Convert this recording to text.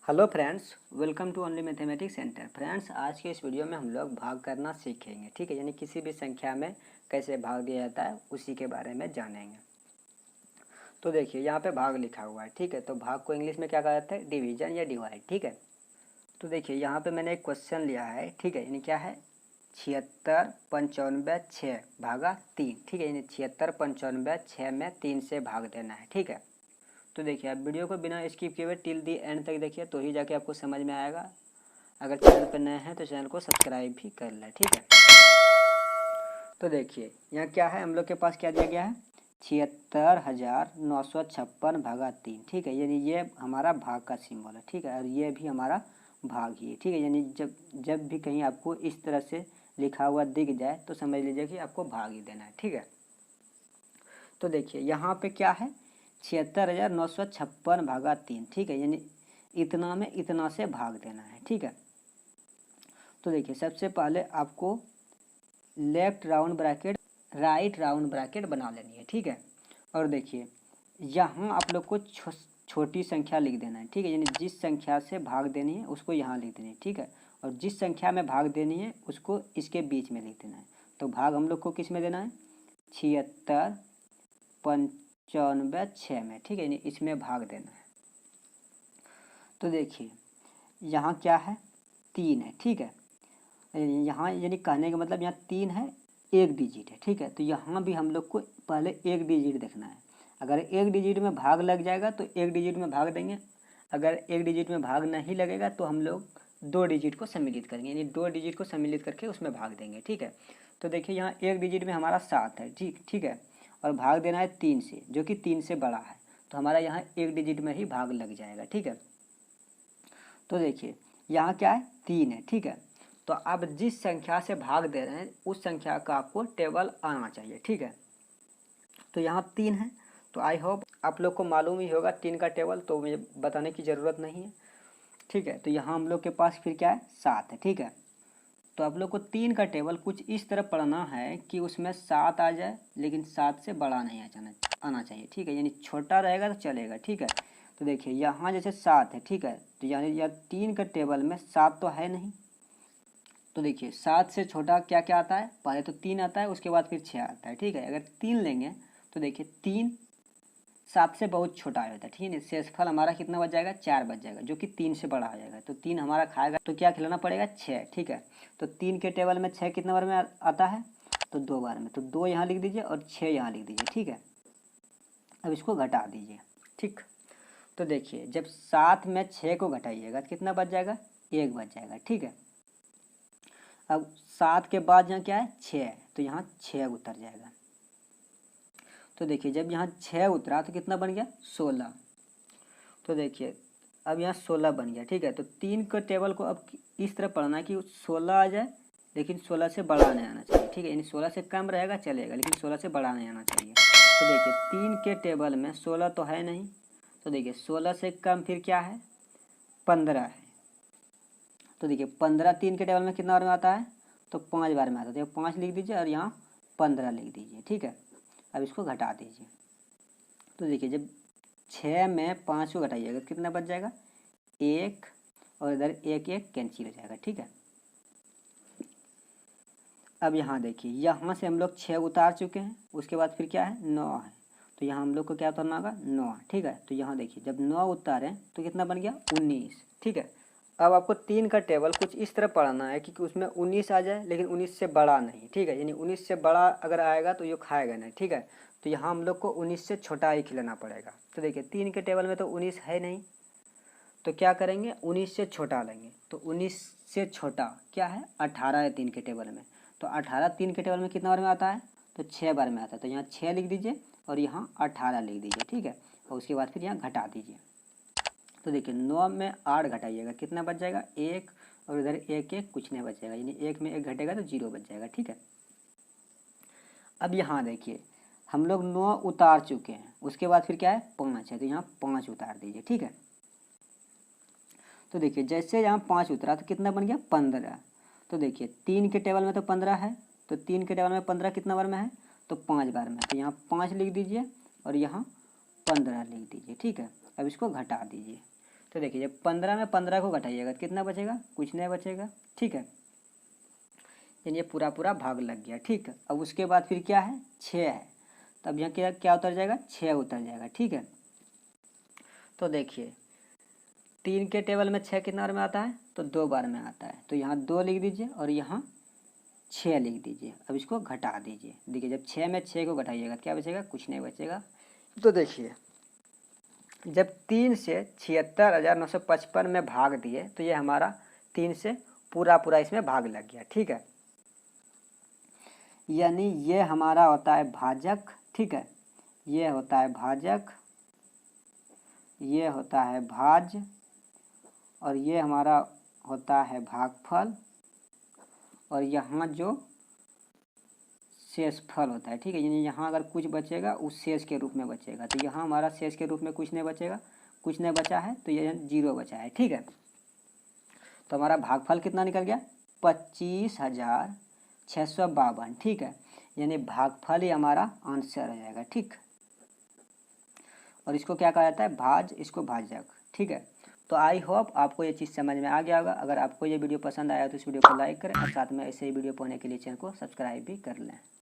Hello friends, welcome to only mathematics centre. Friends, आज के इस वीडियो में हम लोग भाग करना सीखेंगे। ठीक है, यानी किसी भी संख्या में कैसे भाग दिया जाता है उसी के बारे में जानेंगे। तो देखिए यहाँ पे भाग लिखा हुआ है। ठीक है, तो भाग को इंग्लिश में क्या कहा जाता है? डिवीजन या डिवाइड। ठीक है, तो देखिए यहाँ पे मैंने एक क्वेश्चन लिया है। ठीक है, यानी क्या है? 76 95 6 भागा 3। ठीक है, यानी 76 95 6 में 3 से भाग देना है। ठीक है, तो देखिए आप वीडियो को बिना स्किप किए हुए टिल दी एंड तक देखिए, तो ही जाके आपको समझ में आएगा। अगर चैनल पर नए हैं तो चैनल को सब्सक्राइब भी कर लें। ठीक है, तो देखिए यहाँ क्या है, हम लोग के पास क्या दिया गया है? 76,956 भागा 3। ठीक है, यानी ये हमारा भाग का सिंबल है। ठीक है, और ये भी हमारा भाग ही है। ठीक है, यानी जब भी कहीं आपको इस तरह से लिखा हुआ दिख जाए तो समझ लीजिए कि आपको भाग ही देना है। ठीक है, तो देखिए यहाँ पे क्या है? 76,956 भागा 3। ठीक है, यानी इतना में इतना से भाग देना है। ठीक है, तो देखिए सबसे पहले आपको left round bracket right round bracket बना लेनी है। ठीक है, और देखिए यहाँ आप लोग को छोटी संख्या लिख देना है। ठीक है, यानी जिस संख्या से भाग देनी है उसको यहाँ लिख देनी है। ठीक है, और जिस संख्या में भाग देनी है उसको इसके बीच में लिख देना है। तो भाग हम लोग को किस में देना है? 76 95 6 में। ठीक है, यानी इसमें भाग देना है। तो देखिए यहाँ क्या है? 3 है। ठीक है, यहाँ यानी कहने का मतलब यहाँ 3 है, एक डिजिट है। ठीक है, तो यहाँ भी हम लोग को पहले एक डिजिट देखना है। अगर एक डिजिट में भाग लग जाएगा तो एक डिजिट में भाग देंगे। अगर एक डिजिट में भाग नहीं लगेगा तो हम लोग 2 डिजिट को सम्मिलित करेंगे, यानी 2 डिजिट को सम्मिलित करके उसमें भाग देंगे। ठीक है, तो देखिए यहाँ एक डिजिट में हमारा 7 है। ठीक है, और भाग देना है 3 से, जो कि 3 से बड़ा है, तो हमारा यहाँ एक डिजिट में ही भाग लग जाएगा। ठीक है, तो देखिए यहाँ क्या है? 3 है। ठीक है, तो आप जिस संख्या से भाग दे रहे हैं उस संख्या का आपको टेबल आना चाहिए। ठीक है, तो यहाँ 3 है, तो आई होप आप लोग को मालूम ही होगा 3 का टेबल, तो मुझे बताने की ज़रूरत नहीं है। ठीक है, तो यहाँ हम लोग के पास फिर क्या है? 7 है। ठीक है, तो आप लोग को 3 का टेबल कुछ इस तरह पढ़ना है कि उसमें 7 आ जाए, लेकिन 7 से बड़ा नहीं आना चाहिए। ठीक है, यानी छोटा रहेगा तो चलेगा। ठीक है, तो देखिए यहाँ जैसे 7 है। ठीक है, तो यानी यार 3 का टेबल में 7 तो है नहीं, तो देखिए 7 से छोटा क्या क्या आता है? पहले तो 3 आता है, उसके बाद फिर 6 आता है। ठीक है, अगर 3 लेंगे तो देखिए 3 7 से बहुत छोटा आ जाता है। ठीक है, शेषफल हमारा कितना बच जाएगा? 4 बच जाएगा, जो कि 3 से बड़ा आ जाएगा। तो 3 हमारा खाएगा तो क्या खिलाना पड़ेगा? 6। ठीक है, तो 3 के टेबल में 6 कितना बार में आता है? तो 2 बार में, तो 2 यहाँ लिख दीजिए और 6 यहाँ लिख दीजिए। ठीक है, अब इसको घटा दीजिए। ठीक, तो देखिए जब 7 में 6 को घटाइएगा तो कितना बच जाएगा? 1 बच जाएगा। ठीक है, अब 7 के बाद यहाँ क्या है? 6 है, तो यहाँ 6 उतर जाएगा। तो देखिए जब यहाँ 6 उतरा तो कितना बन गया? 16। तो देखिए अब यहाँ 16 बन गया। ठीक है, तो 3 के टेबल को अब इस तरह पढ़ना है कि 16 आ जाए, लेकिन 16 से बड़ा नहीं आना चाहिए। ठीक है, यानी 16 से कम रहेगा चलेगा, लेकिन 16 से बड़ा नहीं आना चाहिए। तो देखिए 3 के टेबल में 16 तो है नहीं, तो देखिए 16 से कम फिर क्या है? 15 है। तो देखिए 15 3 के टेबल में कितना बार में आता है? तो 5 बार में आता है। तो 5 लिख दीजिए और यहाँ 15 लिख दीजिए। ठीक है, अब इसको घटा दीजिए। तो देखिए जब 6 में 5 को घटाइएगा कितना बच जाएगा? 1, और इधर 1 1 कैंसिल हो जाएगा। ठीक है, अब यहाँ देखिए यहाँ से हम लोग 6 उतार चुके हैं, उसके बाद फिर क्या है? 9 है, तो यहाँ हम लोग को क्या उतारना होगा? 9। ठीक है, तो यहाँ देखिए जब 9 उतारें तो कितना बन गया? 19। ठीक है, अब आपको 3 का टेबल कुछ इस तरह पढ़ना है कि उसमें 19 आ जाए, लेकिन 19 से बड़ा नहीं। ठीक है, यानी 19 से बड़ा अगर आएगा तो ये खाएगा नहीं। ठीक है, तो यहाँ हम लोग को 19 से छोटा ही खिलाना पड़ेगा। तो देखिए 3 के टेबल में तो 19 है नहीं, तो क्या करेंगे? 19 से छोटा लेंगे। तो 19 से छोटा क्या है? 18 है 3 के टेबल में, तो 18 3 के टेबल में कितना बार में आता है? तो 6 बार में आता है। तो यहाँ 6 लिख दीजिए और यहाँ 18 लिख दीजिए। ठीक है, और उसके बाद फिर यहाँ घटा दीजिए। तो देखिए 9 में 8 घटाइएगा, कितना बच जाएगा? 1, और इधर 1 1 कुछ नहीं बचेगा, यानी 1 में 1 घटेगा तो 0 बच जाएगा। ठीक है, अब यहाँ देखिए हम लोग 9 उतार चुके हैं, उसके बाद फिर क्या है? 5 है, तो यहाँ 5 उतार दीजिए। ठीक है, तो देखिए जैसे यहाँ 5 उतरा तो कितना बन गया? 15। तो देखिए 3 के टेबल में तो 15 है, तो 3 के टेबल में 15 कितना बार में है? तो 5 बार में, तो यहाँ 5 लिख दीजिए और यहाँ 15 लिख दीजिए। ठीक है, अब इसको घटा दीजिए। तो देखिए जब 15 में 15 को घटाइएगा तो कितना बचेगा, कुछ नहीं बचेगा, ठीक है। यानी ये पूरा पूरा भाग लग गया, ठीक है। अब उसके बाद फिर क्या है, 6 है, तब यहाँ क्या क्या उतर जाएगा, 6 उतर जाएगा, ठीक है। तो देखिए 3 के टेबल में 6 कितना बार में आता है, तो 2 बार में आता है, तो यहाँ 2 लिख दीजिए और यहाँ 6 लिख दीजिए। अब इसको घटा दीजिए, देखिए जब 6 में 6 को घटाइएगा क्या बचेगा, कुछ नहीं बचेगा। तो देखिए जब 3 से 76,955 में भाग दिए तो ये हमारा 3 से पूरा पूरा इसमें भाग लग गया, ठीक है। यानी ये हमारा होता है भाजक, ठीक है, ये होता है भाजक, ये होता है भाज, और ये हमारा होता है भागफल, और यहाँ जो शेषफल होता है, ठीक है। यानी यहाँ अगर कुछ बचेगा उस शेष के रूप में बचेगा, तो यहाँ हमारा शेष के रूप में कुछ नहीं बचेगा, कुछ नहीं बचा है तो ये 0 बचा है, ठीक है। तो हमारा भागफल कितना निकल गया, 25,652, ठीक है। यानी भागफल ही हमारा आंसर हो जाएगा, ठीक। और इसको क्या कहा जाता है, भाज, इसको भाजक, ठीक है। तो आई होप आपको ये चीज़ समझ में आ गया होगा। अगर आपको ये वीडियो पसंद आया तो इस वीडियो को लाइक करें और साथ में ऐसे ही वीडियो पाने के लिए चैनल को सब्सक्राइब भी कर लें।